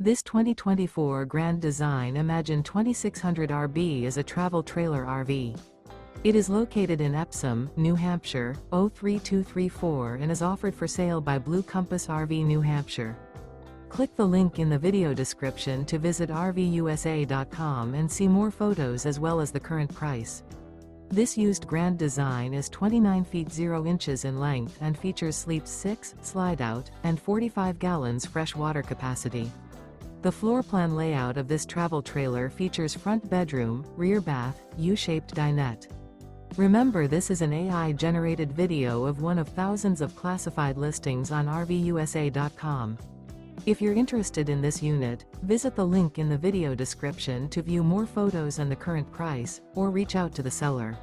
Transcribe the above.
This 2024 Grand Design Imagine 2600 RB is a travel trailer RV. It is located in Epsom, New Hampshire, 03234 and is offered for sale by Blue Compass RV New Hampshire. Click the link in the video description to visit RVUSA.com and see more photos as well as the current price. This used Grand Design is 29 feet 0 inches in length and features sleeps 6, slide-out, and 45 gallons fresh water capacity. The floor plan layout of this travel trailer features front bedroom, rear bath, U-shaped dinette. Remember, this is an AI-generated video of one of thousands of classified listings on RVUSA.com. If you're interested in this unit, visit the link in the video description to view more photos and the current price, or reach out to the seller.